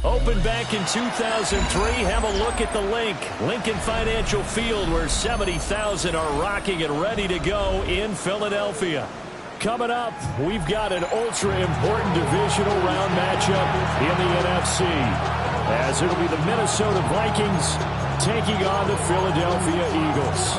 Opened back in 2003. Have a look at the Lincoln Financial Field, where 70,000 are rocking and ready to go in Philadelphia. Coming up, we've got an ultra-important divisional round matchup in the NFC, as it'll be the Minnesota Vikings taking on the Philadelphia Eagles.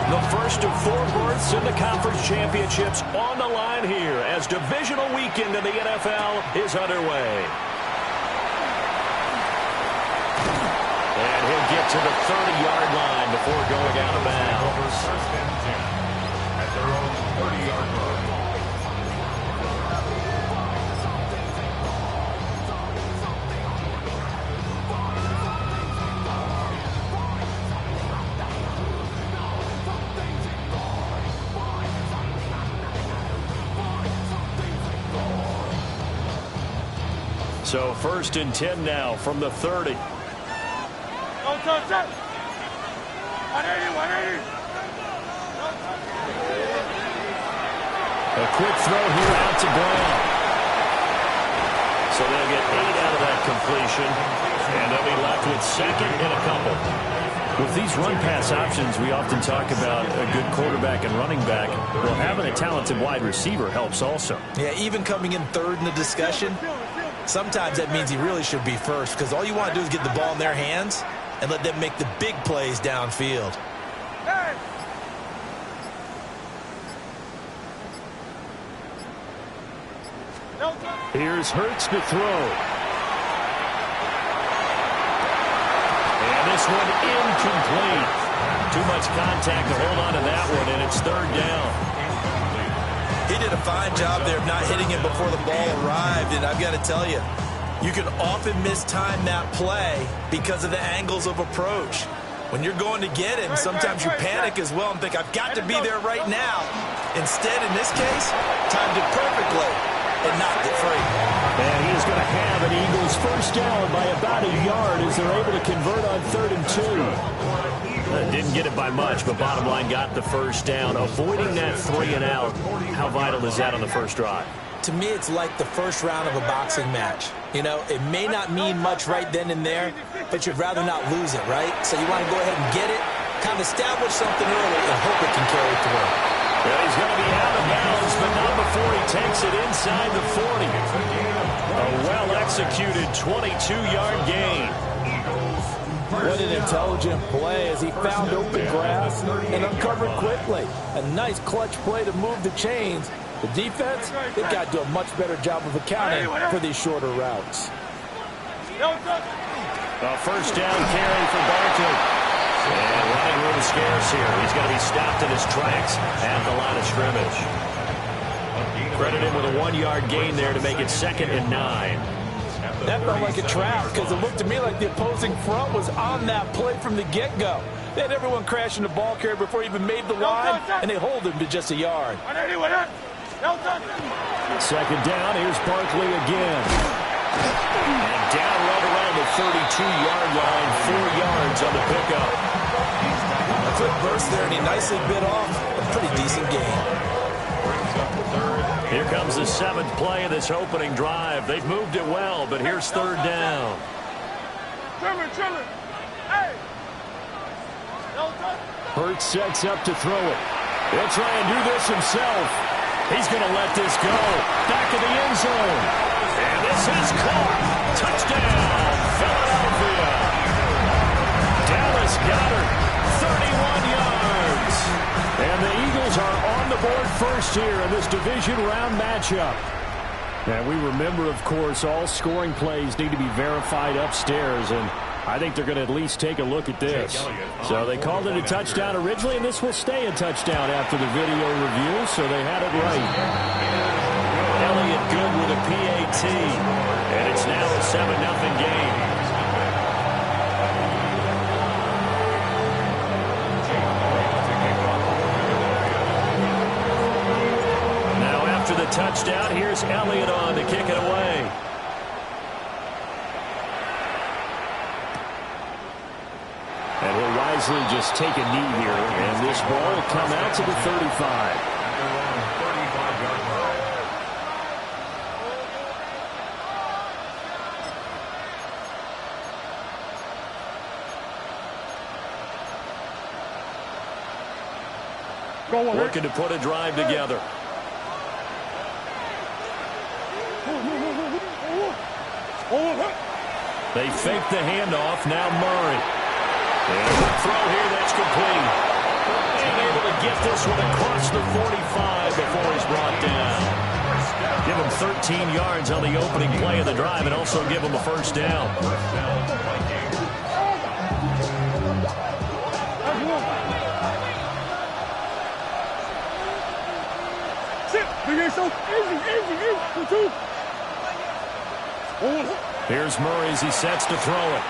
The first of 4 berths in the conference championships on the line here as divisional weekend in the NFL is underway. And he'll get to the 30-yard line before going out of bounds. First and 10 at their own 30-yard line. So first and 10 now from the 30. Don't touch it. 180, 180. A quick throw here out to Brown. So they'll get 8 out of that completion, and they'll be left with second and a couple. With these run-pass options, we often talk about a good quarterback and running back. Well, having a talented wide receiver helps also. Yeah, even coming in third in the discussion, sometimes that means he really should be first, because all you want to do is get the ball in their hands and let them make the big plays downfield. Here's Hurts to throw. And this one incomplete. Too much contact to hold on to that one, and it's third down. He did a fine job there of not hitting him before the ball arrived, and I've got to tell you, you can often mistime that play because of the angles of approach. When you're going to get him, sometimes you panic as well and think, I've got to be there right now. Instead, in this case, timed it perfectly and knocked it free. And he is going to have an Eagles first down by about a yard as they're able to convert on 3rd and 2. Didn't get it by much, but bottom line got the first down. Avoiding that 3 and out, how vital is that on the first drive? To me, it's like the first round of a boxing match. You know, it may not mean much right then and there, but you'd rather not lose it, right? So you want to go ahead and get it, kind of establish something early, and hope it can carry through. Well, he's going to be out of bounds, but not before he takes it inside the 40. A well-executed 22-yard gain. What an intelligent play as he found open grass and uncovered quickly. A nice clutch play to move the chains. The defense, they've got to do a much better job of accounting for these shorter routes. A first down carry for Barkley. And running room scarce here. He's going to be stopped in his tracks at the line of scrimmage. Credit him with a 1-yard gain there to make it 2nd and 9. That felt like a trap because it looked to me like the opposing front was on that play from the get-go. They had everyone crashing the ball carrier before he even made the line, and they hold him to just a yard. 2nd down, here's Barkley again. And down right around the 32-yard line, 4 yards on the pickup. A quick burst there, and he nicely bit off a pretty decent gain. Here comes the 7th play of this opening drive. They've moved it well, but here's 3rd down. Hurts sets up to throw it. He'll try and do this himself. He's going to let this go. Back of the end zone. And this is caught. Touchdown, Philadelphia. Dallas Goedert, 31 yards. And the Eagles are on the board first here in this division round matchup. And we remember, of course, all scoring plays need to be verified upstairs, and I think they're going to at least take a look at this. So they called it a touchdown originally, and this will stay a touchdown after the video review, so they had it right. Elliott good with a PAT, and it's now a 7-0 game. Touchdown. Here's Elliott on to kick it away. And he'll ride wisely just take a knee here, and this ball will come out to the 35. Looking to put a drive together. They fake the handoff. Now Murray. And a throw here that's complete. And able to get this one across the 45 before he's brought down. Give him 13 yards on the opening play of the drive and also give him a first down. Here's Murray as he sets to throw it.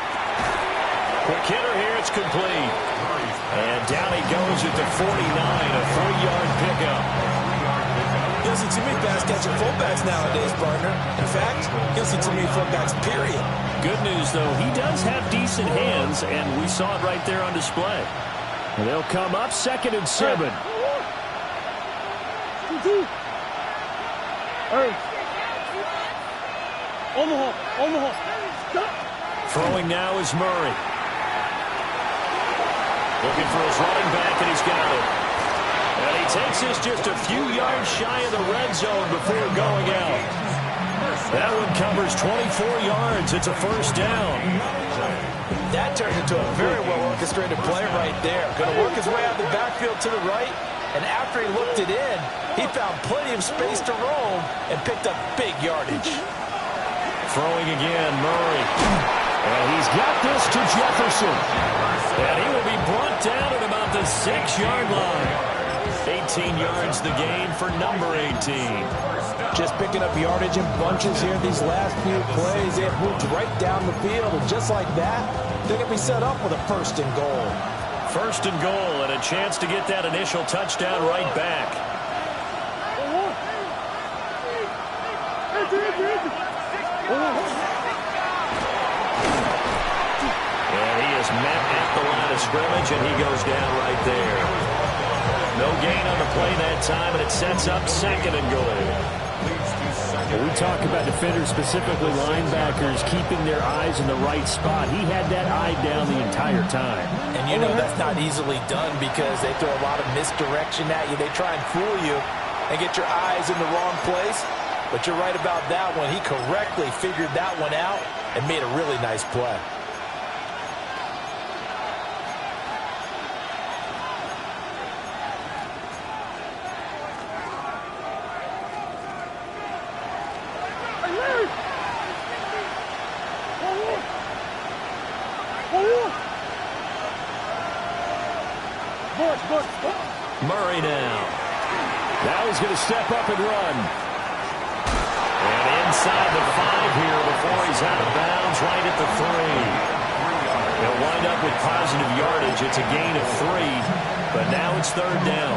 Quick hitter here, it's complete. And down he goes at the 49, a 3-yard pickup. You'll see too many pass-catching fullbacks nowadays, partner. In fact, you'll see too many fullbacks, period. Good news, though, he does have decent hands, and we saw it right there on display. And they'll come up 2nd and 7. Throwing now is Murray. Looking for his running back, and he's got it. And he takes this just a few yards shy of the red zone before going out. That one covers 24 yards. It's a first down. That turned into a very well-orchestrated play right there. Going to work his way out of the backfield to the right, and after he looked it in, he found plenty of space to roam and picked up big yardage. Throwing again, Murray. And he's got this to Jefferson. And he will be brought down at about the 6-yard line. 18 yards the gain for number 18. Just picking up yardage in bunches here these last few plays. They have moved right down the field, and just like that, they're going to be set up with a 1st and goal. 1st and goal, and a chance to get that initial touchdown right back. And he is met at the line of scrimmage, and he goes down right there. No gain on the play that time, and it sets up 2nd and goal. Well, we talk about defenders, specifically linebackers, keeping their eyes in the right spot. He had that eye down the entire time. And you know that's not easily done because they throw a lot of misdirection at you. They try and fool you and get your eyes in the wrong place. But you're right about that one. He correctly figured that one out and made a really nice play. Murray now. Now he's going to step up and run. And inside the 5 here before he's out of bounds, right at the 3. He'll wind up with positive yardage. It's a gain of 3, but now it's 3rd down.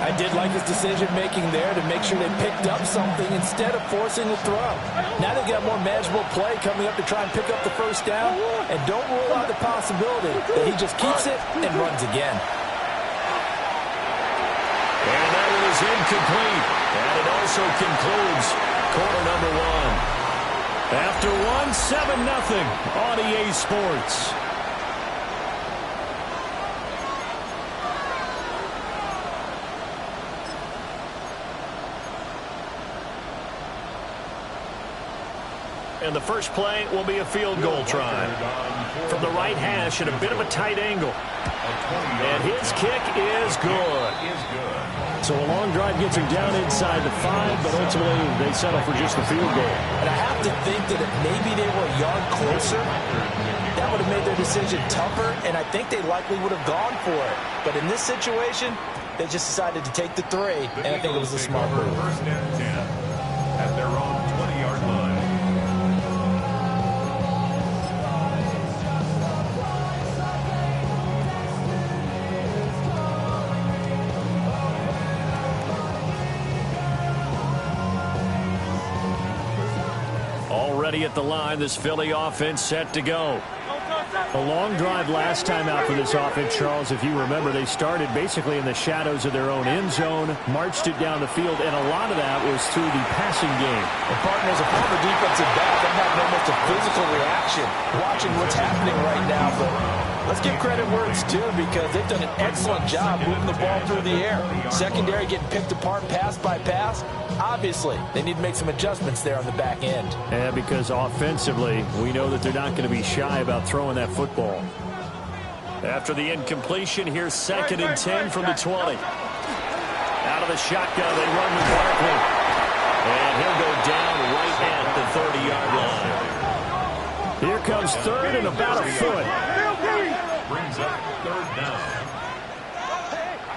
I did like his decision-making there to make sure they picked up something instead of forcing a throw. Now they've got more manageable play coming up to try and pick up the 1st down, and don't rule out the possibility that he just keeps it and runs again. And that one is incomplete. And it also concludes quarter number 1. After 1, 7-0 on EA Sports. And the first play will be a field goal try. From the right hash at a bit of a tight angle. And his kick is good. So a long drive gets him down inside the 5, but ultimately they settle for just the field goal. And I have to think that if maybe they were a yard closer, that would have made their decision tougher, and I think they likely would have gone for it. But in this situation, they just decided to take the 3, and I think it was a smart move. 1st and 10 at their own 20-yard line. Already at the line, this Philly offense set to go. A long drive last time out for this offense, Charles. If you remember, they started basically in the shadows of their own end zone, marched it down the field, and a lot of that was through the passing game. And partners, a former defensive back, I'm having almost a physical reaction watching what's happening right now. But let's give credit where it's due, because they've done an excellent job moving the ball through the air. Secondary getting picked apart pass by pass. Obviously, they need to make some adjustments there on the back end. Yeah, because offensively, we know that they're not going to be shy about throwing that football. After the incompletion, here's 2nd and 10 from the 20. Out of the shotgun, they run with Barkley. And he'll go down right at the 30-yard line. Here comes 3rd and about a foot. Brings up 3rd down.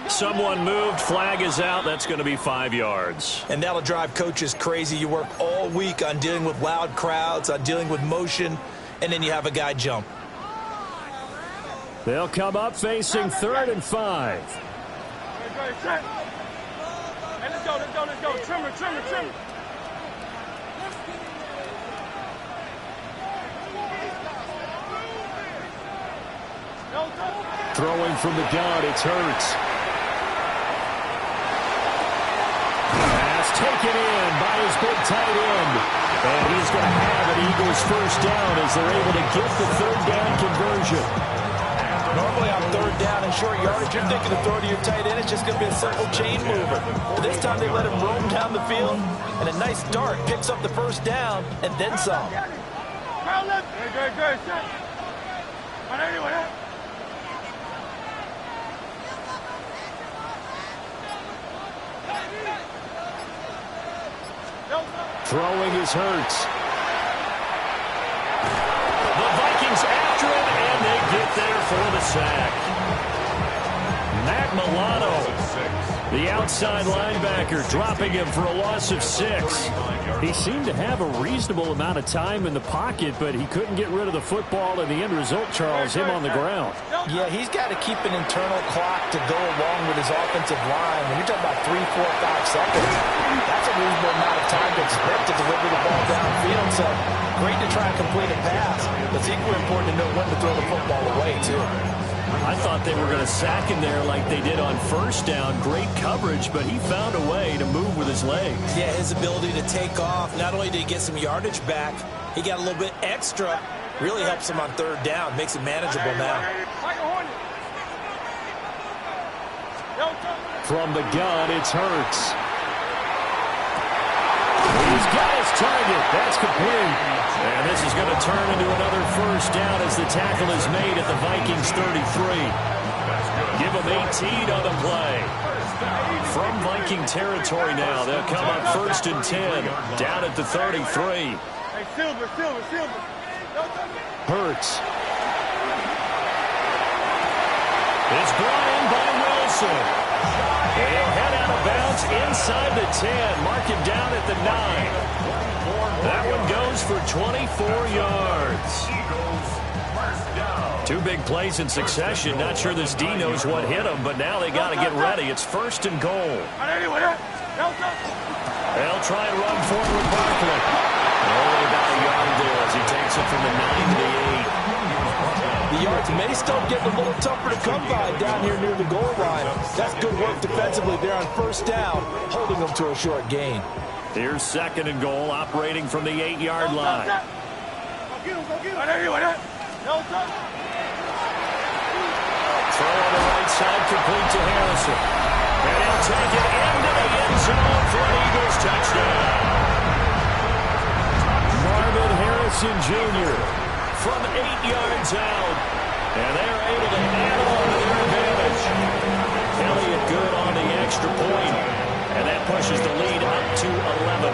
Someone moved. Flag is out. That's going to be 5 yards. And that'll drive coaches crazy. You work all week on dealing with loud crowds, on dealing with motion, and then you have a guy jump. They'll come up facing 3rd and 5. Hey, let's go. Trimmer. Throwing from the gun, it's Hurts. Pass taken in by his big tight end. And he's going to have an Eagles first down as they're able to get the 3rd down conversion. Normally on 3rd down and short yardage, you're thinking to throw to your tight end. It's just going to be a simple chain mover. This time they let him roam down the field, and a nice dart picks up the first down and then some. Good. Throwing is Hurts. The Vikings after him, and they get there for the sack. Matt Milano, the outside linebacker, dropping him for a loss of 6. He seemed to have a reasonable amount of time in the pocket, but he couldn't get rid of the football, and the end result, Charles, him on the ground. Yeah, he's got to keep an internal clock to go along with his offensive line. When you're talking about 3, 4, 5 seconds, that's a reasonable amount of time to expect to deliver the ball downfield. So great to try and complete a pass. It's equally important to know when to throw the football away, too. I thought they were going to sack him there like they did on 1st down. Great coverage, but he found a way to move with his legs. Yeah, his ability to take off, not only did he get some yardage back, he got a little bit extra. Really helps him on 3rd down, makes it manageable now. From the gun, it's Hurts. He's got his target. That's complete. And this is going to turn into another first down as the tackle is made at the Vikings 33. Give them 18 on the play. From Viking territory now, they'll come up 1st and 10, down at the 33. Hey, Silver. Hurts. It's brought in by Wilson. He'll head out of bounds inside the 10. Mark him down at the 9. That one goes for 24 yards. 2 big plays in succession. Not sure this D knows what hit him, but now they got to get ready. It's 1st and goal. They'll try and run forward with Barkley. Only about a yard there as he takes it from the 9 to the 8. The yards may still get a little tougher to come by down here near the goal line. That's good work defensively there on 1st down, holding them to a short gain. Here's 2nd and goal, operating from the 8-yard line. Throw on the right side, complete to Harrison. And he'll take it into the end zone for an Eagles touchdown. Marvin Harrison Jr. from 8 yards out. And they're able to add on to their advantage. Elliott good on the extra point. And that pushes the lead up to 11.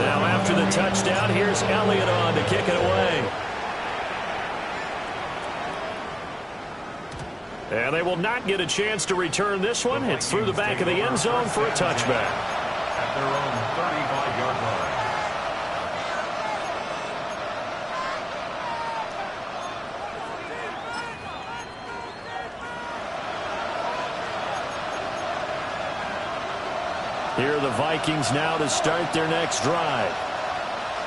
Now after the touchdown, here's Elliott on to kick it away. And they will not get a chance to return this one. It's through the back of the end zone for a touchback. At their own 35-yard line. Here are the Vikings now to start their next drive.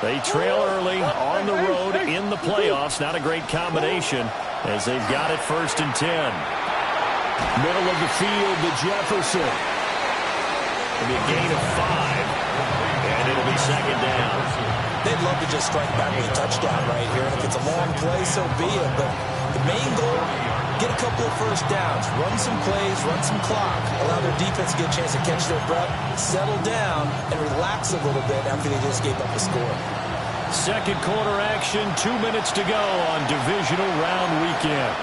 They trail early on the road in the playoffs. Not a great combination as they've got it 1st and 10. Middle of the field to Jefferson. It'll be a gain of 5, and it'll be 2nd down. They'd love to just strike back with a touchdown right here, and if it's a long play, so be it. But the main goal, get a couple of first downs, run some plays, run some clock, allow their defense to get a chance to catch their breath, settle down, and relax a little bit after they just gave up a score. Second quarter action, 2 minutes to go on divisional round weekend.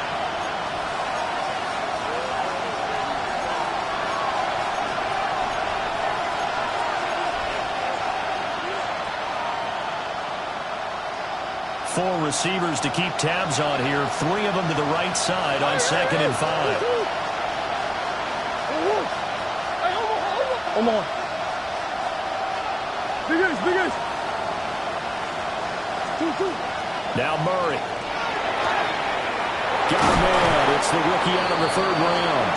Four receivers to keep tabs on here. 3 of them to the right side on 2nd and 5. Omar. Big Ace. Now Murray. Got a man. It's the rookie out of the 3rd round.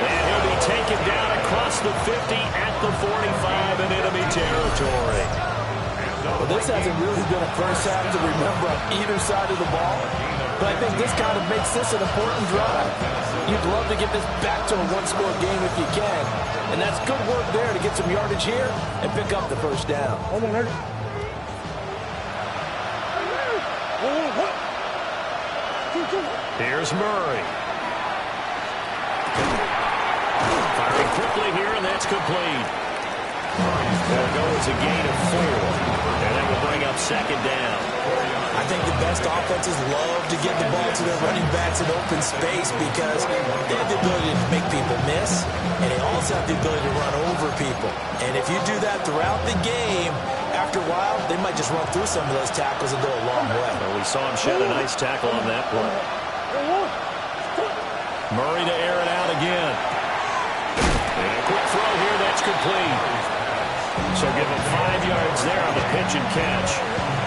And he'll be taken down across the 50 at the 45 in enemy territory. Well, this hasn't really been a first half to remember on either side of the ball. But I think this kind of makes this an important drive. You'd love to get this back to a one-score game if you can. And that's good work there to get some yardage here and pick up the 1st down. Here's Murray. Firing quickly here, and that's complete. There goes a gain of 4. And that will bring up 2nd down. I think the best offenses love to get the ball to their running backs in open space because they have the ability to make people miss, and they also have the ability to run over people. And if you do that throughout the game, after a while, they might just run through some of those tackles and go a long way. Well, we saw him shed a nice tackle on that play. Murray to air it out again. And a quick throw here, that's complete. So give him 5 yards there on the pitch and catch.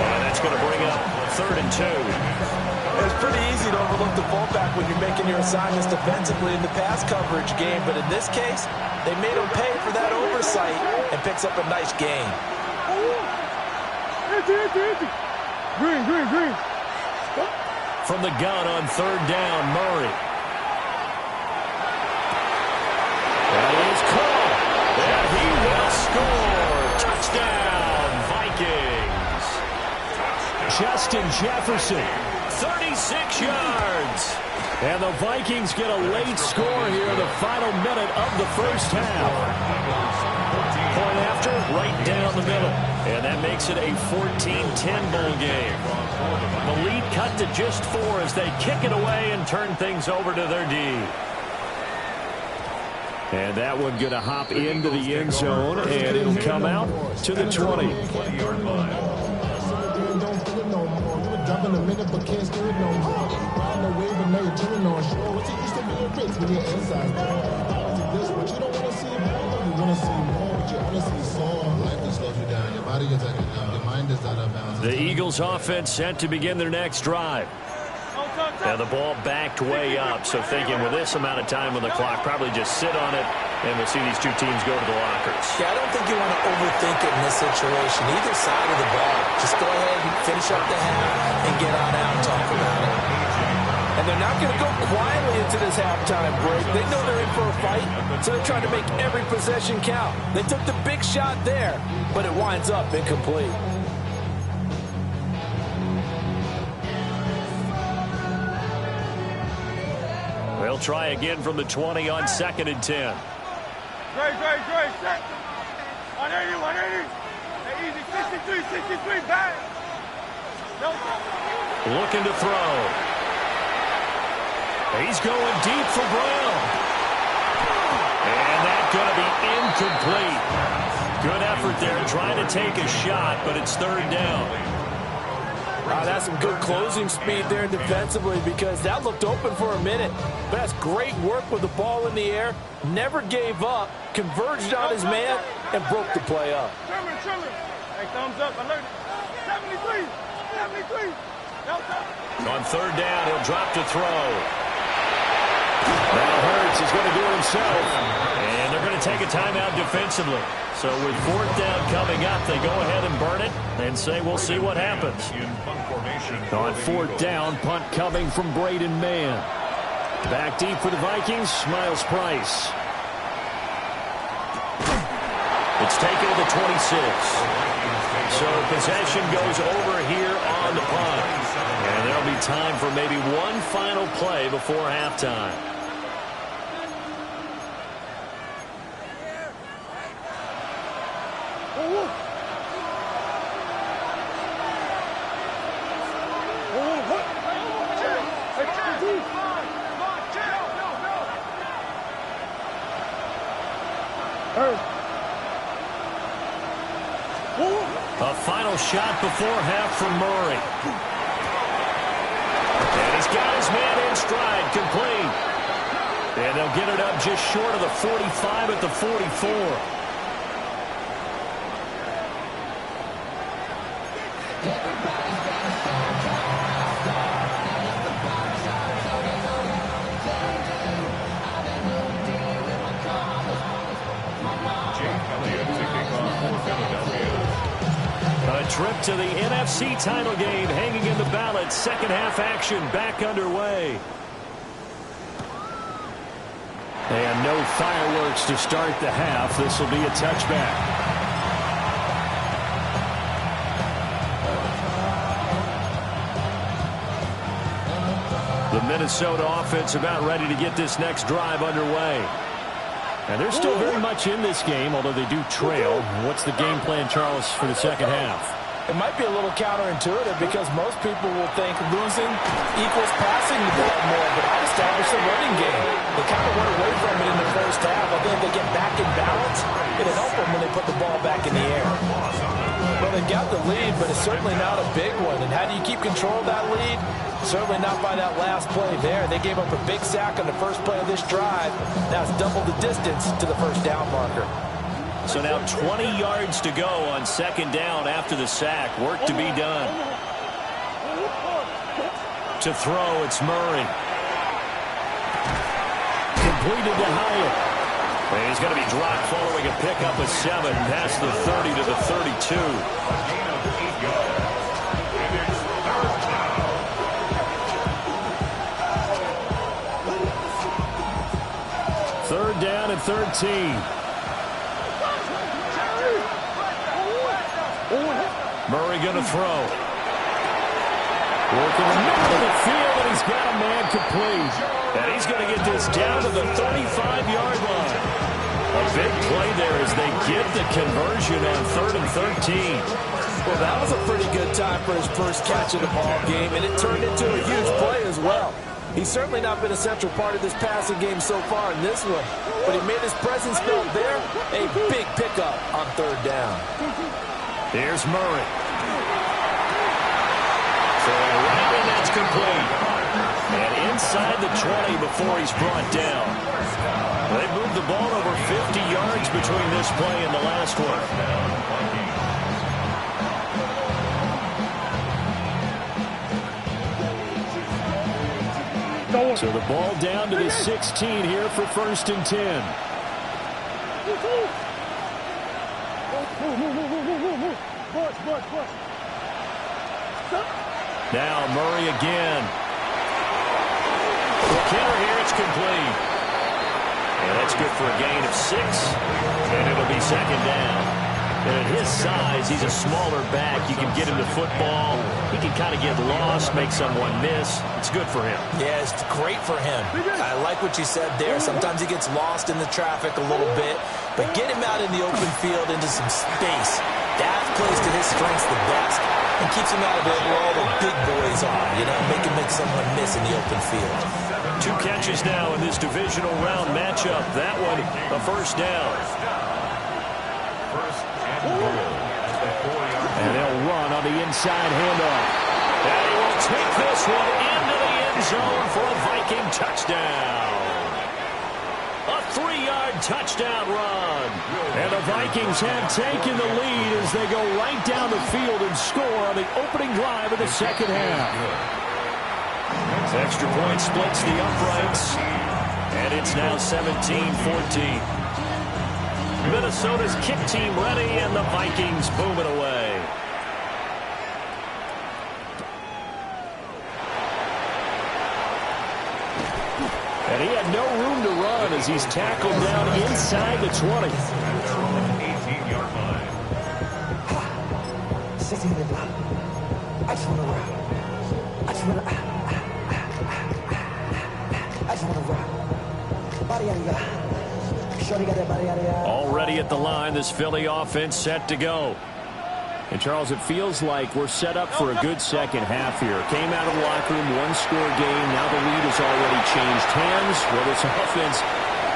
And that's going to bring up 3rd and 2. It's pretty easy to overlook the fullback when you're making your assignments defensively in the pass coverage game. But in this case, they made him pay for that oversight and picks up a nice gain. Green. From the gun on 3rd down, Murray. That is caught. And he will score. Touchdown, Vikings. Justin Jefferson. 36 yards. And the Vikings get a late score here in the final minute of the 1st half. Point after, right down the middle. And that makes it a 14-10 bowl game. The lead cut to just 4 as they kick it away and turn things over to their D. And that one going to hop into the end zone, and it'll come out to the 20. The Eagles offense set to begin their next drive. Now the ball backed way up, so thinking with this amount of time on the clock, probably just sit on it, and we'll see these two teams go to the lockers. Yeah, I don't think you want to overthink it in this situation. Either side of the ball. Just go ahead and finish up the half and get on out and talk about it. And they're not going to go quietly into this halftime break. They know they're in for a fight, so they're trying to make every possession count. They took the big shot there, but it winds up incomplete. They'll try again from the 20 on 2nd and 10. Great, set. 180. Hey, easy, 63, back. Looking to throw. He's going deep for Brown. And that's going to be incomplete. Good effort there trying to take a shot, but it's 3rd down. That's some good closing speed there defensively because that looked open for a minute. But that's great work with the ball in the air. Never gave up, converged on his man, and broke the play up. Trimmer. Hey, thumbs up. Alert. 73. On 3rd down, he'll drop to throw. Now Hurts is going to do it himself. And they're going to take a timeout defensively. So with 4th down coming up, they go ahead and burn it and say we'll see what happens. On 4th down, punt coming from Braden Mann. Back deep for the Vikings, Miles Price. It's taken to the 26. So possession goes over here on the punt. And there'll be time for maybe one final play before halftime. A final shot before half from Murray. And he's got his man in stride, complete. And they'll get it up just short of the 45 at the 44. Trip to the NFC title game hanging in the balance. Second half action back underway. And no fireworks to start the half. This will be a touchback. The Minnesota offense about ready to get this next drive underway. And they're still very much in this game, although they do trail. What's the game plan, Charles, for the second half? It might be a little counterintuitive because most people will think losing equals passing the ball more, but I'd establish the running game. They kind of went away from it in the first half. I think if they get back in balance, it'll help them when they put the ball back in the air. Well, they've got the lead, but it's certainly not a big one. And how do you keep control of that lead? Certainly not by that last play there. They gave up a big sack on the first play of this drive. Now it's double the distance to the first down marker. So now 20 yards to go on second down after the sack. Work to be done. To throw, it's Murray. Completed to Hyatt. And he's going to be dropped following a pickup of 7 past the 30 to the 32. Third down and 13. Murray going to throw. Working the middle of the field, and he's got a man complete. And he's going to get this down to the 35-yard line. A big play there as they get the conversion on 3rd and 13. Well, that was a pretty good time for his first catch of the ball game, and it turned into a huge play as well. He's certainly not been a central part of this passing game so far in this one, but he made his presence felt there. A big pickup on 3rd down. Here's Murray. Throwing right, and that's complete. And inside the 20 before he's brought down. They moved the ball over 50 yards between this play and the last one. So the ball down to the 16 here for 1st and 10. Now Murray again. McKinnon here, it's complete. And that's good for a gain of 6. And it'll be second down. And at his size, he's a smaller back. You can get him to football. He can kind of get lost, make someone miss. It's good for him. Yeah, it's great for him. I like what you said there. Sometimes he gets lost in the traffic a little bit. But get him out in the open field into some space. That plays to his strengths the best and keeps him out of it where all the big boys are. You know, make someone miss in the open field. 2 catches now in this divisional round matchup. That one, a first down. And they'll run on the inside handoff. And he will take this one into the end zone for a Viking touchdown. A 3-yard touchdown run. And the Vikings have taken the lead as they go right down the field and score on the opening drive of the second half. Extra point splits the uprights. And it's now 17-14. Minnesota's kick team ready, and the Vikings boom it away. And he had no room to run as he's tackled down inside the 20. 18-yard line. I just want to run. I just want to run. Already at the line, this Philly offense set to go. And, Charles, it feels like we're set up for a good second half here. Came out of the locker room, one-score game. Now the lead has already changed hands. Well, this offense,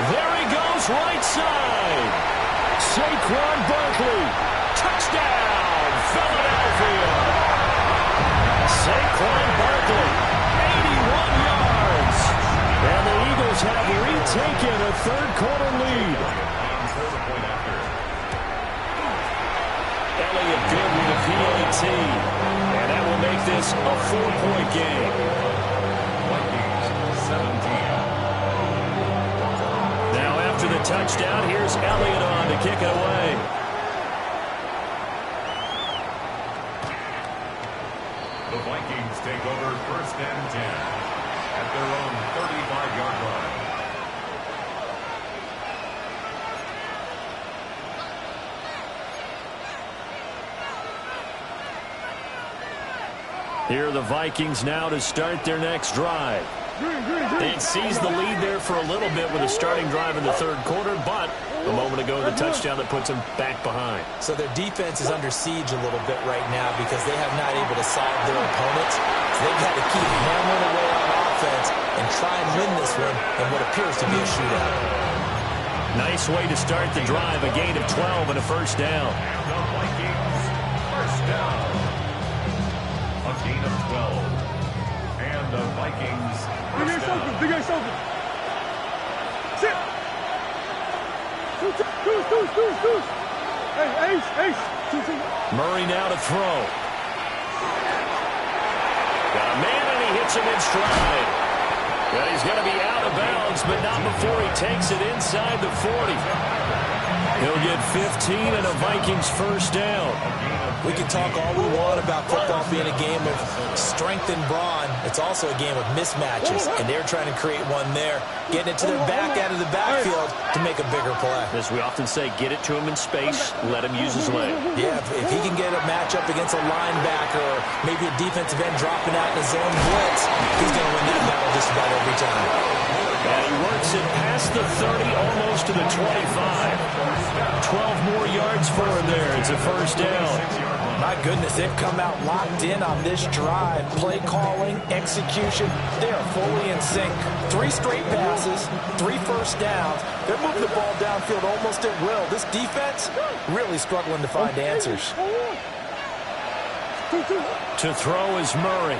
there he goes, right side. Saquon Barkley, touchdown, Philadelphia. Saquon Barkley, 81 yards. And the Eagles have retaken a third-quarter lead. Elliott good with a PAT. And that will make this a 4-point game. Vikings 17. Now after the touchdown, here's Elliott on to kick it away. The Vikings take over 1st and 10 at their own 35-yard line. Here are the Vikings now to start their next drive. It sees the lead there for a little bit with a starting drive in the third quarter, but a moment ago the touchdown that puts them back behind. So their defense is under siege a little bit right now because they have not able to solve their opponents. So they've got to keep hammering away on offense and try and win this one in what appears to be a shootout. Nice way to start the drive, a gain of 12 and a first down. And the Vikings first down. A gain of 12. And the Vikings Big ass open, big ass open. Sit. Two. Hey, ace. Two. Murray now to throw. Got a man and he hits him in stride. Well, he's going to be out of bounds, but not before he takes it inside the 40. He'll get 15 and a Vikings first down. We can talk all we want about football being a game of strength and brawn. It's also a game of mismatches, and they're trying to create one there, getting it to their back out of the backfield to make a bigger play. As we often say, get it to him in space, let him use his leg. Yeah, if he can get a matchup against a linebacker or maybe a defensive end dropping out in his zone blitz, he's going to win that battle just about every time. And he works it past the 30, almost to the 25. 12 more yards for him there. It's a first down. My goodness, they've come out locked in on this drive. Play calling, execution, they are fully in sync. 3 straight passes, 3 first downs. They're moving the ball downfield almost at will. This defense really struggling to find answers. To throw is Murray.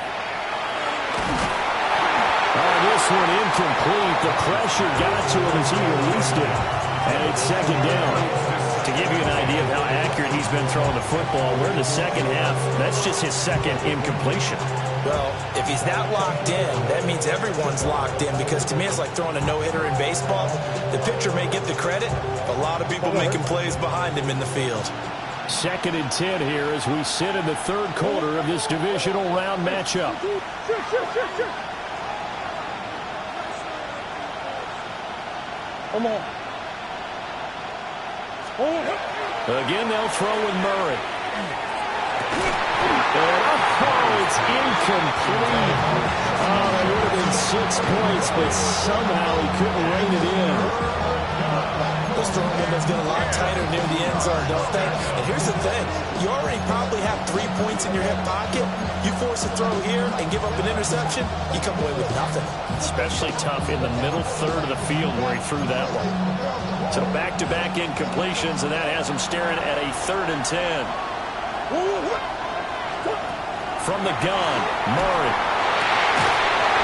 This one incomplete. The pressure got to him as he released it. And it's second down. To give you an idea of how accurate he's been throwing the football, we're in the second half. That's just his second incompletion. Well, if he's not locked in, that means everyone's locked in, because to me it's like throwing a no-hitter in baseball. The pitcher may get the credit, but a lot of people making plays behind him in the field. Second and 10 here as we sit in the third quarter of this divisional round matchup. Come on. Again, they'll throw with Murray. And it's incomplete. That would have been 6 points, but somehow he couldn't rein it in. Those throwing windows get a lot tighter near the end zone, don't they? And here's the thing. You already probably have 3 points in your hip pocket. You force a throw here and give up an interception, you come away with nothing. Especially tough in the middle third of the field where he threw that one. So back-to-back incompletions, and that has him staring at a 3rd and 10. From the gun, Murray.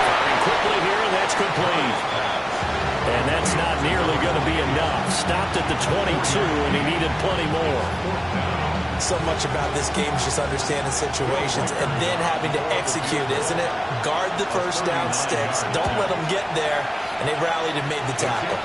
Firing quickly here, and that's complete. And that's not nearly going to be enough. Stopped at the 22, and he needed plenty more. So much about this game is just understanding situations and then having to execute, isn't it? Guard the first down sticks. Don't let them get there. And they rallied and made the tackle.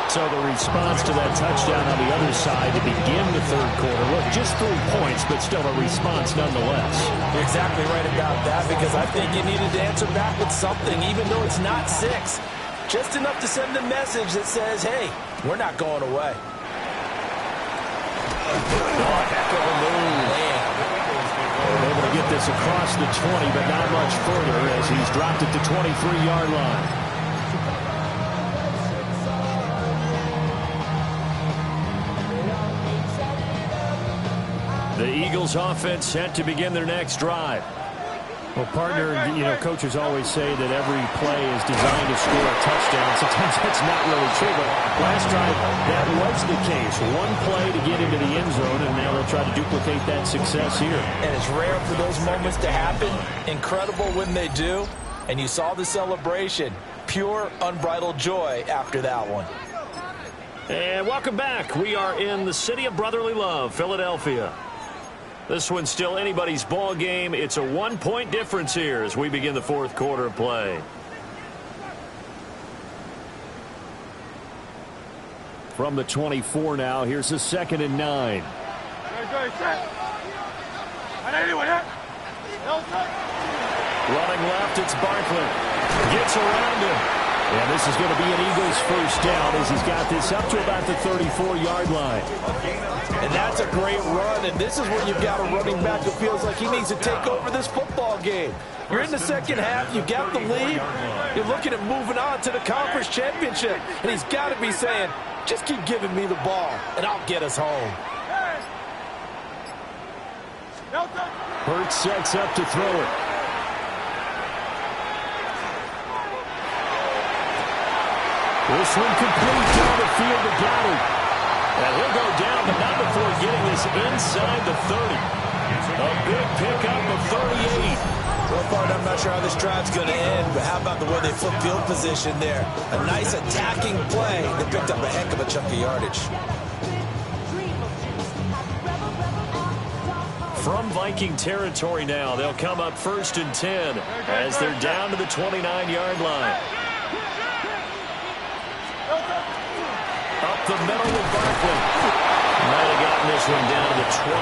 So the response to that touchdown on the other side to begin the third quarter. Look, just 3 points, but still a response nonetheless. You're exactly right about that, because I think you needed to answer back with something, even though it's not 6. Just enough to send a message that says, hey, we're not going away. Heck of a move. Able to get this across the 20, but not much further as he's dropped it to 23-yard line. The Eagles offense set to begin their next drive. Well, partner, coaches always say that every play is designed to score a touchdown. Sometimes that's not really true, but last drive, that was the case. One play to get into the end zone, and now they'll try to duplicate that success here. And it's rare for those moments to happen. Incredible when they do. And you saw the celebration. Pure, unbridled joy after that one. And welcome back. We are in the city of brotherly love, Philadelphia. This one's still anybody's ball game. It's a 1-point difference here as we begin the fourth quarter of play. From the 24 now, here's the 2nd and 9. Running left, it's Barkley. Gets around him. And this is going to be an Eagles first down as he's got this up to about the 34-yard line. And that's a great run, and this is where you've got a running back who feels like he needs to take over this football game. You're in the second half, you got the lead, you're looking at moving on to the conference championship, and he's got to be saying, just keep giving me the ball, and I'll get us home. Hurts sets up to throw it. This one complete down the field to Goddard. And he'll go down, but not before getting this inside the 30. A big pickup of 38. So far, I'm not sure how this drive's going to end, but how about the way they flip field position there? A nice attacking play that picked up a heck of a chunk of yardage. From Viking territory now, they'll come up 1st and 10 as they're down to the 29-yard line. Up the middle with Barkley. Might have gotten this one down to the 28,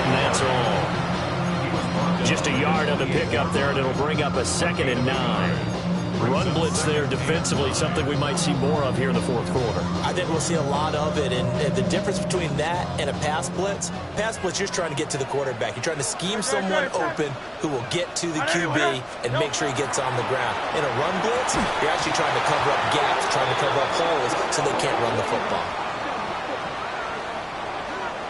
and that's all. Just a yard on the pickup there, and it'll bring up a 2nd and 9. Run blitz there defensively, something we might see more of here in the fourth quarter. I think we'll see a lot of it, and the difference between that and a pass blitz, you're just trying to get to the quarterback. You're trying to scheme someone open who will get to the QB and make sure he gets on the ground. In a run blitz, you're actually trying to cover up gaps, trying to cover up holes so they can't run the football.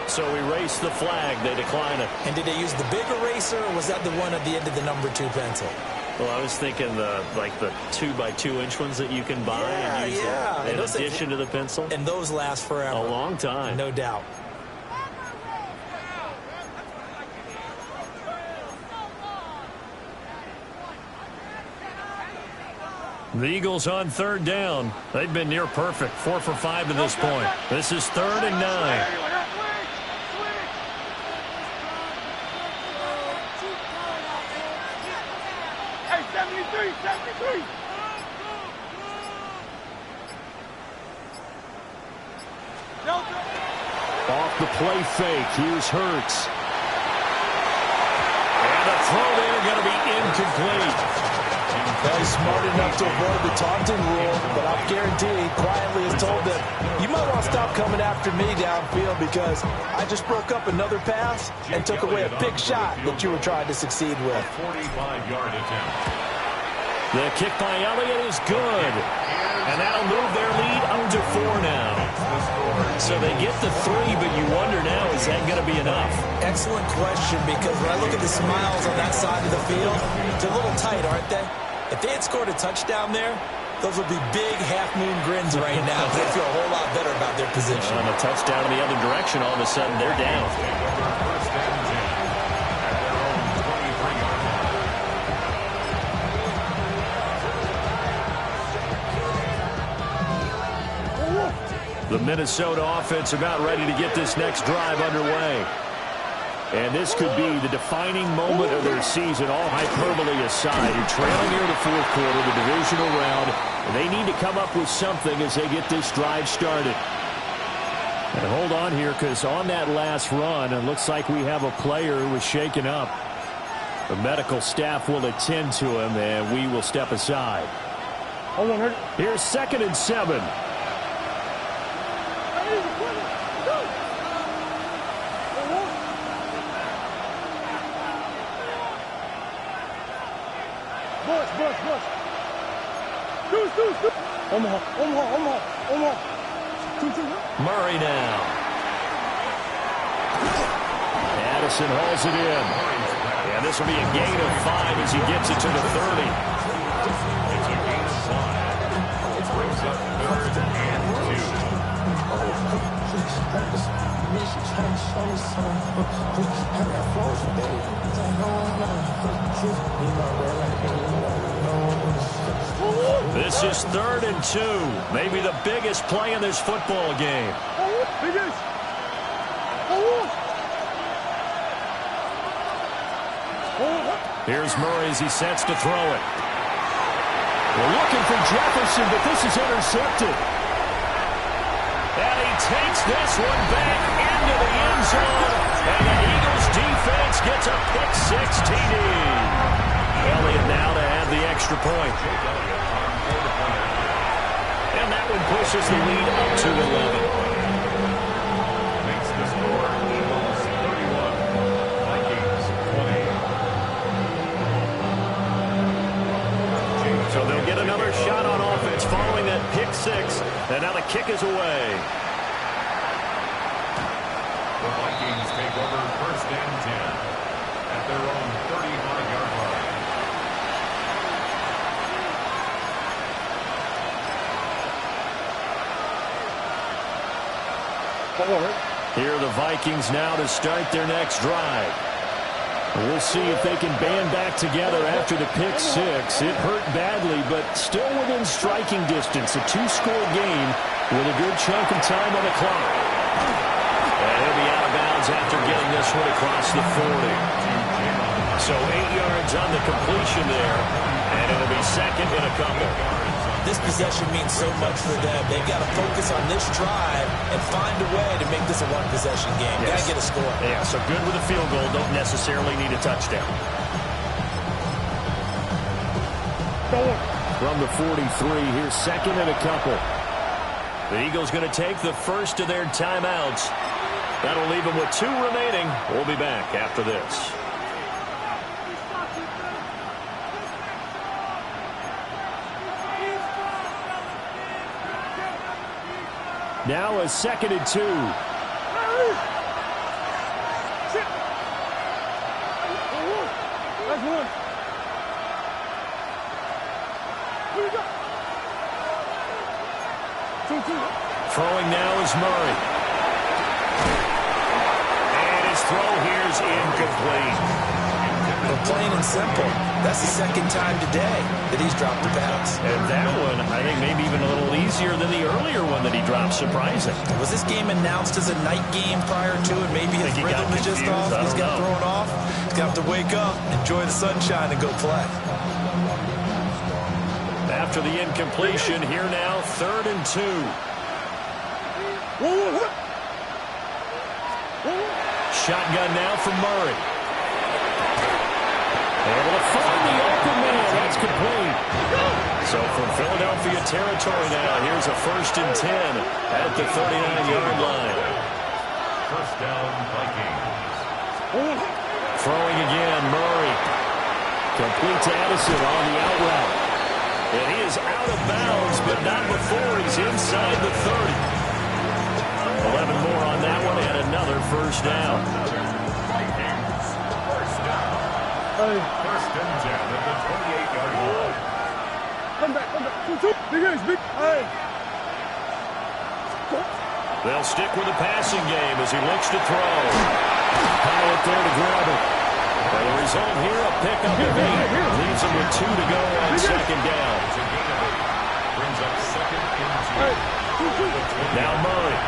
So erase the flag. They decline it. And did they use the big eraser, or was that the one at the end of the number 2 pencil? Well, I was thinking the 2x2-inch ones that you can buy and use in addition to the pencil. And those last forever. A long time. No doubt. The Eagles on 3rd down. They've been near perfect. 4 for 5 to this point. This is 3rd and 9. Off the play fake. Here's Hurts. And a throw there going to be incomplete. Well, he's smart enough to avoid the taunting rule, but I guarantee he quietly has told them, you might want to stop coming after me downfield because I just broke up another pass and took away a big shot that you were trying to succeed with. 45-yard attempt. The kick by Elliott is good. And that'll move their lead up to 4 now. So they get the 3, but you wonder now, is that going to be enough? Excellent question, because when I look at the smiles on that side of the field, they're a little tight, aren't they? If they had scored a touchdown there, those would be big half-moon grins right now. They feel a whole lot better about their position. On a touchdown in the other direction, all of a sudden they're down. The Minnesota offense about ready to get this next drive underway. And this could be the defining moment of their season, all hyperbole aside. You're trailing here in the fourth quarter, the divisional round, and they need to come up with something as they get this drive started. And hold on here, because on that last run, it looks like we have a player who was shaken up. The medical staff will attend to him, and we will step aside. Here's 2nd and 7. Bush. Deuce. Omaha. Murray now. Addison hauls it in. And this will be a gain of 5 as he gets it to the 30. It's a gain of 5. It brings up 3rd and 2. This is 3rd and 2. Maybe the biggest play in this football game. Here's Murray as he sets to throw it. We're looking for Jefferson, but this is intercepted. And he takes this one back into the end zone. And the Eagles defense gets a pick-6 TD. Elliott now to have the extra point. And that one pushes the lead up to 11. Makes the score Eagles 31, Vikings 20. So they'll get another shot on offense following that pick-6. And now the kick is away. The Vikings take over 1st and 10 at their own 35-yard line. Here are the Vikings now to start their next drive. We'll see if they can band back together after the pick-6. It hurt badly, but still within striking distance. A 2-score game with a good chunk of time on the clock. And he'll be out of bounds after getting this one across the 40. So 8 yards on the completion there, and it'll be 2nd and a couple. This possession means so much for them. They've got to focus on this drive and find a way to make this a one-possession game. Yes. Got to get a score. Yeah, so good with a field goal. Don't necessarily need a touchdown. From the 43, here's 2nd and a couple. The Eagles going to take the first of their timeouts. That'll leave them with 2 remaining. We'll be back after this. Now a 2nd and 2. That's one. Throwing now is Murray. And his throw here is incomplete. But plain and simple, that's the 2nd time today that he's dropped the pass. And that one, I think, maybe even a little easier than the earlier one that he dropped. Surprising. Was this game announced as a night game prior to it? Maybe his rhythm is just off. He's got thrown off. He's got to wake up, enjoy the sunshine, and go play. After the incompletion, here now, 3rd and 2. Shotgun now from Murray. Able to find the open man. That's complete. So from Philadelphia territory now, here's a 1st and 10 at the 39-yard line. 1st down, Vikings. Throwing again, Murray. Complete to Addison on the out route. And he is out of bounds, but not before he's inside the 30. 11 more on that one and another 1st down. Vikings, 1st down. 1st and 10 at the 28-yard line. Come back. Big hands, big. Hey. They'll stick with the passing game as he looks to throw. Howard there to grab it. And the result here, a pickup of 8. Leaves him with 2 to go on 2nd down. It's a gain of 8. Brings up 2nd and 2. Now Murray.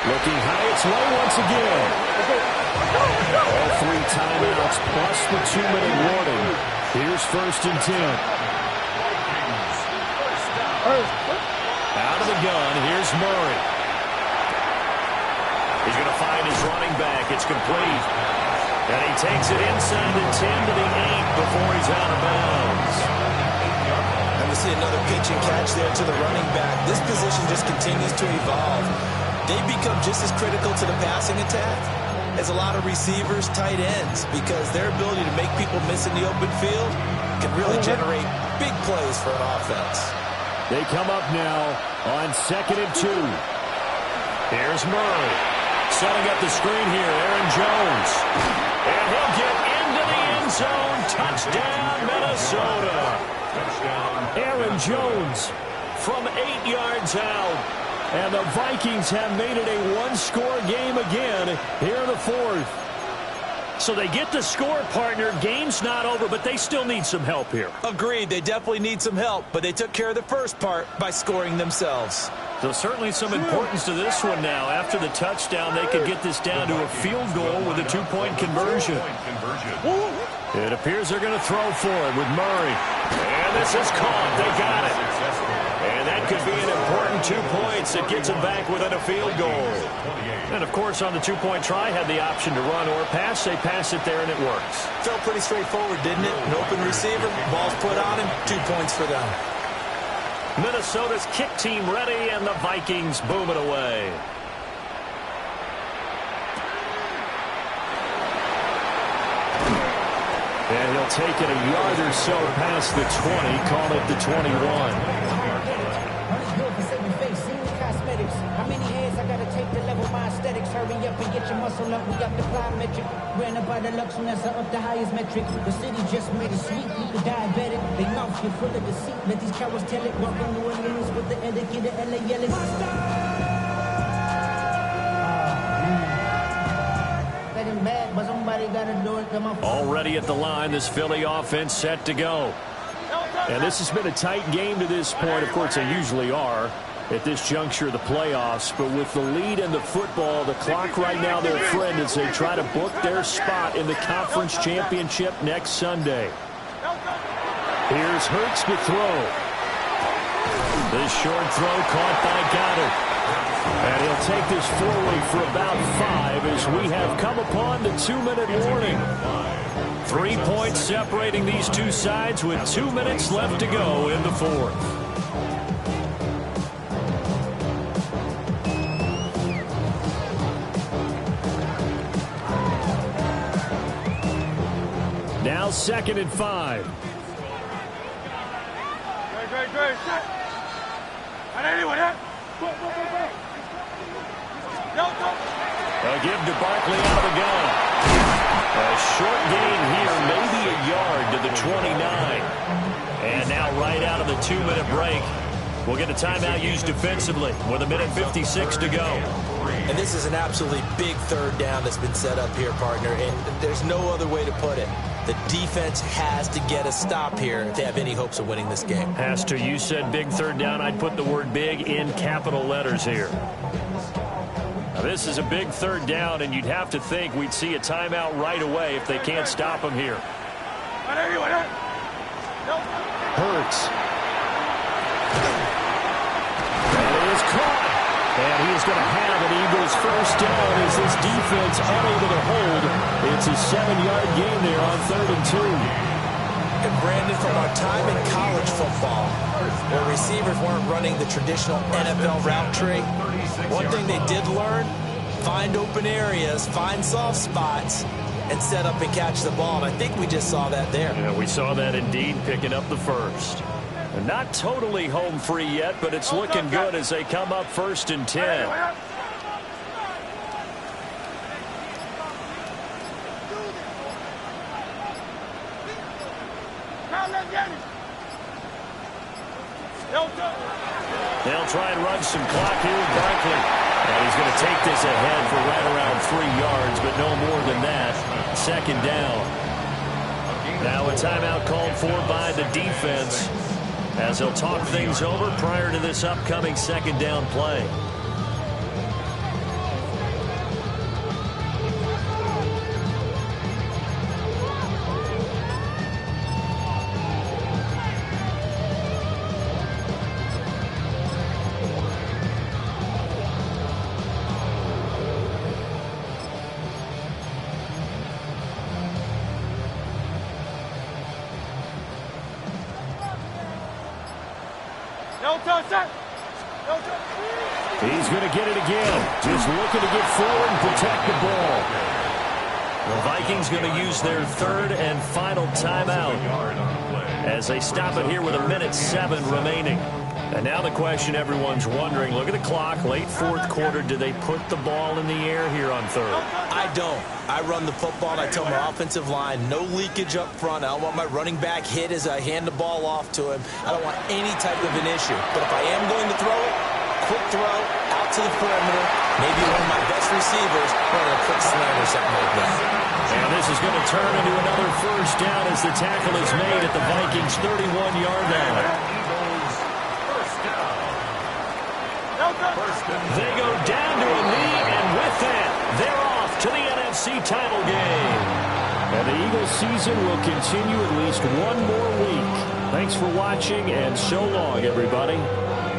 Looking high its way once again. All 3 timeouts plus the 2-minute warning. Here's 1st and 10. Out of the gun, here's Murray. He's going to find his running back. It's complete. And he takes it inside the 10 to the 8 before he's out of bounds. And we see another pitch and catch there to the running back. This position just continues to evolve. They become just as critical to the passing attack as a lot of receivers, tight ends, because their ability to make people miss in the open field can really generate big plays for an offense. They come up now on 2nd and 2. Here's Murray. Setting up the screen here, Aaron Jones. And he'll get into the end zone. Touchdown, Minnesota. Aaron Jones from 8 yards out. And the Vikings have made it a one-score game again here in the 4th. So they get the score, partner. Game's not over, but they still need some help here. Agreed. They definitely need some help, but they took care of the first part by scoring themselves. So certainly some importance to this one now. After the touchdown, they could get this down to a field goal with a 2-point conversion. It appears they're going to throw for it with Murray. And this is caught. They got it. And that could be an important 2 points. It gets them back within a field goal. And, of course, on the 2-point try, had the option to run or pass. They pass it there, and it works. Felt pretty straightforward, didn't it? An open receiver, ball's put on him, 2 points for them. Minnesota's kick team ready, and the Vikings boom it away. And he'll take it a yard or so past the 20, call it the 21. How many heads I gotta take to level my aesthetics? Hurry up and get your muscle up. We got the plyometric. Ran up by the Luxembourg up the highest metric. The city just made it sweet. People diabetic. They mouth you full of deceit. Let these cowards tell it. Welcome to New Orleans with the etiquette of LA yelling. Let him bad, but somebody gotta do it. Come on. Already at the line, this Philly offense set to go. And this has been a tight game to this point. Of course, they usually are at this juncture of the playoffs, but with the lead in the football, the clock right now their friend as they try to book their spot in the conference championship next Sunday. Here's Hurts to throw. This short throw caught by Goddard. And he'll take this forward for about 5 as we have come upon the 2-minute warning. 3 points separating these two sides with 2 minutes left to go in the 4th. Now 2nd and 5. Great. A give to Barkley out of the gun. A short gain here, maybe a yard to the 29. And now right out of the 2-minute break, we'll get a timeout used defensively with 1:56 to go. And this is an absolutely big 3rd down that's been set up here, partner, and there's no other way to put it. The defense has to get a stop here if they have any hopes of winning this game. Has to. You said big 3rd down. I'd put the word big in capital letters here. Now, this is a big 3rd down, and you'd have to think we'd see a timeout right away if they can't stop him here. Hurts. And it is caught. And he is going to have an Eagles 1st down as this defense unable to hold. It's a 7-yard gain there on 3rd and 2. And Brandon, from our time in college football, where receivers weren't running the traditional NFL route tree, one thing they did learn, find open areas, find soft spots, and set up and catch the ball. And I think we just saw that there. Yeah, we saw that indeed, picking up the 1st. Not totally home free yet, but it's looking good as they come up 1st and 10. They'll try and run some clock here with Barkley. And he's going to take this ahead for right around 3 yards, but no more than that. 2nd down. Now a timeout called for by the defense, as they'll talk things over prior to this upcoming 2nd down play. He's going to get it again. Just looking to get forward and protect the ball. The Vikings going to use their third and final timeout as they stop it here with 1:07 remaining. And now the question everyone's wondering, look at the clock, late fourth quarter, do they put the ball in the air here on third? I don't. I run the football, and I tell my offensive line, no leakage up front. I don't want my running back hit as I hand the ball off to him. I don't want any type of an issue. But if I am going to throw it, quick throw, out to the perimeter, maybe one of my best receivers running a quick slant or something like that. And this is going to turn into another first down as the tackle is made at the Vikings' 31-yard line. They go down to a knee, and with that, they're off to the NFC title game. And the Eagles season will continue at least one more week. Thanks for watching, and so long, everybody.